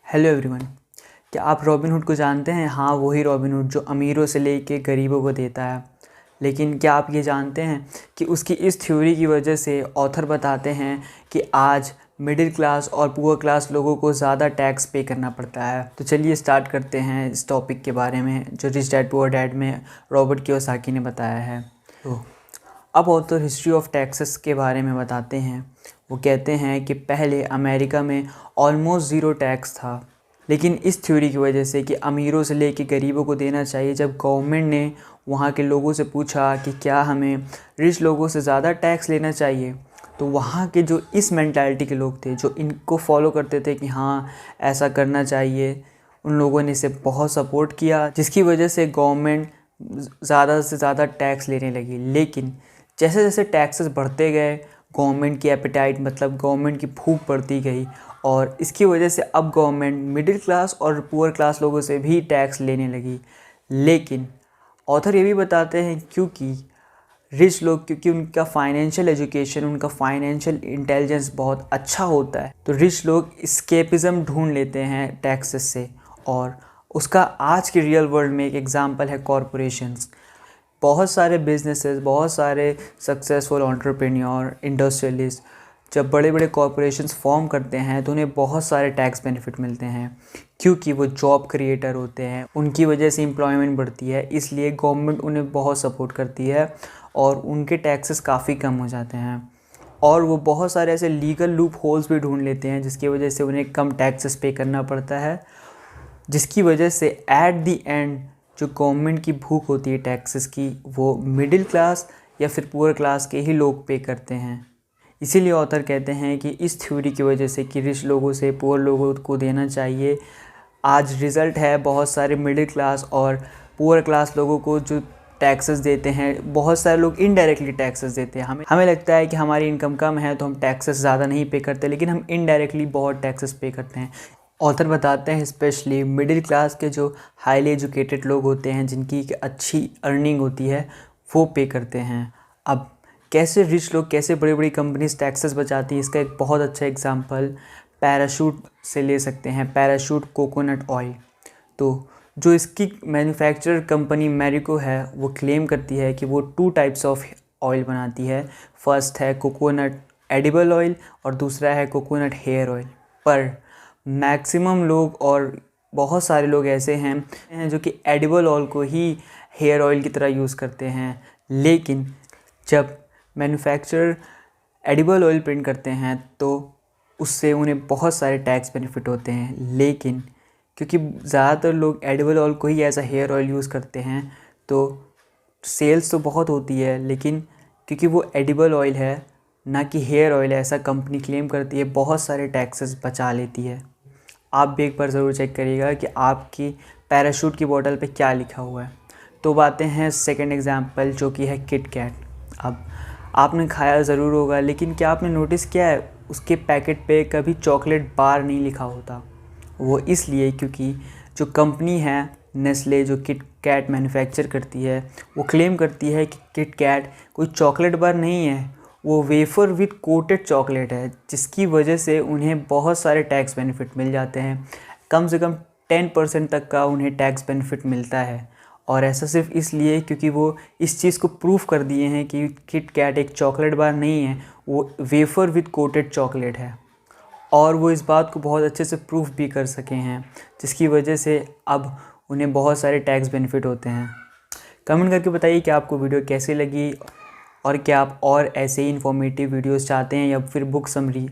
Hello everyone. क्या आप Robin Hood को जानते हैं? हाँ, वही रॉबिनहुड जो अमीरों से लेके गरीबों को देता है। लेकिन क्या आप ये जानते हैं कि उसकी इस थ्योरी की वजह से ऑथर बताते हैं कि आज मिडिल क्लास और पुअर क्लास लोगों को ज़्यादा टैक्स पे करना पड़ता है। तो चलिए स्टार्ट करते हैं इस टॉपिक के बारे में जो रिच डैड पुअर डैड में रॉबर्ट कियोसाकी ने बताया है। तो अब ऑथर हिस्ट्री ऑफ टैक्सेस के बारे में बताते हैं। वो कहते हैं कि पहले अमेरिका में ऑलमोस्ट ज़ीरो टैक्स था, लेकिन इस थ्योरी की वजह से कि अमीरों से लेके गरीबों को देना चाहिए, जब गवर्नमेंट ने वहाँ के लोगों से पूछा कि क्या हमें रिच लोगों से ज़्यादा टैक्स लेना चाहिए, तो वहाँ के जो इस मेंटालिटी के लोग थे जो इनको फॉलो करते थे कि हाँ ऐसा करना चाहिए, उन लोगों ने इसे बहुत सपोर्ट किया, जिसकी वजह से गवर्नमेंट ज़्यादा से ज़्यादा टैक्स लेने लगी। लेकिन जैसे जैसे टैक्सेस बढ़ते गए, गवर्नमेंट की एपेटाइट मतलब गवर्नमेंट की भूख बढ़ती गई और इसकी वजह से अब गवर्नमेंट मिडिल क्लास और पुअर क्लास लोगों से भी टैक्स लेने लगी। लेकिन ऑथर ये भी बताते हैं क्योंकि रिच लोग, क्योंकि उनका फाइनेंशियल एजुकेशन, उनका फाइनेंशियल इंटेलिजेंस बहुत अच्छा होता है, तो रिच लोग इस्केपिज़म ढूंढ लेते हैं टैक्सेस से। और उसका आज की रियल वर्ल्ड में एक एग्जांपल है कॉरपोरेशंस। बहुत सारे बिजनेसेस, बहुत सारे सक्सेसफुल एंटरप्रेन्योर, इंडस्ट्रियलिस्ट जब बड़े बड़े कॉरपोरेशंस फॉर्म करते हैं तो उन्हें बहुत सारे टैक्स बेनिफिट मिलते हैं, क्योंकि वो जॉब क्रिएटर होते हैं, उनकी वजह से एम्प्लॉयमेंट बढ़ती है, इसलिए गवर्नमेंट उन्हें बहुत सपोर्ट करती है और उनके टैक्सेस काफ़ी कम हो जाते हैं। और वो बहुत सारे ऐसे लीगल लूप होल्स भी ढूंढ लेते हैं जिसकी वजह से उन्हें कम टैक्सेस पे करना पड़ता है, जिसकी वजह से एट दी एंड जो गवर्नमेंट की भूख होती है टैक्सेस की, वो मिडिल क्लास या फिर पुअर क्लास के ही लोग पे करते हैं। इसीलिए ऑथर कहते हैं कि इस थ्योरी की वजह से कि रिच लोगों से पुअर लोगों को देना चाहिए, आज रिज़ल्ट है बहुत सारे मिडिल क्लास और पुअर क्लास लोगों को जो टैक्सेस देते हैं, बहुत सारे लोग इनडायरेक्टली टैक्सेस देते हैं। हमें लगता है कि हमारी इनकम कम है तो हम टैक्सेस ज़्यादा नहीं पे करते, लेकिन हम इनडायरेक्टली बहुत टैक्सेस पे करते हैं। ऑथर बताते हैं स्पेशली मिडिल क्लास के जो हाईली एजुकेटेड लोग होते हैं, जिनकी अच्छी अर्निंग होती है, वो पे करते हैं। अब कैसे रिच लोग, कैसे बड़ी बड़ी कंपनीज टैक्सेस बचाती हैं, इसका एक बहुत अच्छा एग्जांपल पैराशूट से ले सकते हैं। पैराशूट कोकोनट ऑयल, तो जो इसकी मैन्युफैक्चरर कंपनी मैरिको है, वो क्लेम करती है कि वो 2 टाइप्स ऑफ ऑयल बनाती है। फर्स्ट है कोकोनट एडिबल ऑयल और दूसरा है कोकोनट हेयर ऑयल। पर मैक्सिमम लोग और बहुत सारे लोग ऐसे हैं जो कि एडिबल ऑयल को ही हेयर ऑयल की तरह यूज़ करते हैं। लेकिन जब मैन्युफैक्चरर एडिबल ऑयल प्रिंट करते हैं तो उससे उन्हें बहुत सारे टैक्स बेनिफिट होते हैं। लेकिन क्योंकि ज़्यादातर लोग एडिबल ऑयल को ही as a hair oil use करते हैं, तो सेल्स तो बहुत होती है, लेकिन क्योंकि वो एडिबल ऑयल है ना कि हेयर ऑयल है, ऐसा कंपनी क्लेम करती है, बहुत सारे टैक्सेस बचा लेती है। आप भी एक बार ज़रूर चेक करिएगा कि आपकी पैराशूट की बोतल पे क्या लिखा हुआ है। तो बातें हैं सेकंड एग्जांपल, जो कि है किट कैट। अब आपने खाया ज़रूर होगा, लेकिन क्या आपने नोटिस किया है उसके पैकेट पे कभी चॉकलेट बार नहीं लिखा होता? वो इसलिए क्योंकि जो कंपनी है नेस्ले, जो किट कैट मैन्युफैक्चर करती है, वो क्लेम करती है कि किट कैट कोई चॉकलेट बार नहीं है, वो वेफ़र विद कोटेड चॉकलेट है, जिसकी वजह से उन्हें बहुत सारे टैक्स बेनिफिट मिल जाते हैं। कम से कम 10% तक का उन्हें टैक्स बेनिफिट मिलता है। और ऐसा सिर्फ इसलिए क्योंकि वो इस चीज़ को प्रूफ कर दिए हैं कि किट कैट एक चॉकलेट बार नहीं है, वो वेफ़र विद कोटेड चॉकलेट है। और वो इस बात को बहुत अच्छे से प्रूफ भी कर सके हैं, जिसकी वजह से अब उन्हें बहुत सारे टैक्स बेनिफिट होते हैं। कमेंट करके बताइए कि आपको वीडियो कैसी लगी और क्या आप और ऐसे ही इन्फॉर्मेटिव वीडियोस चाहते हैं या फिर बुक समरी।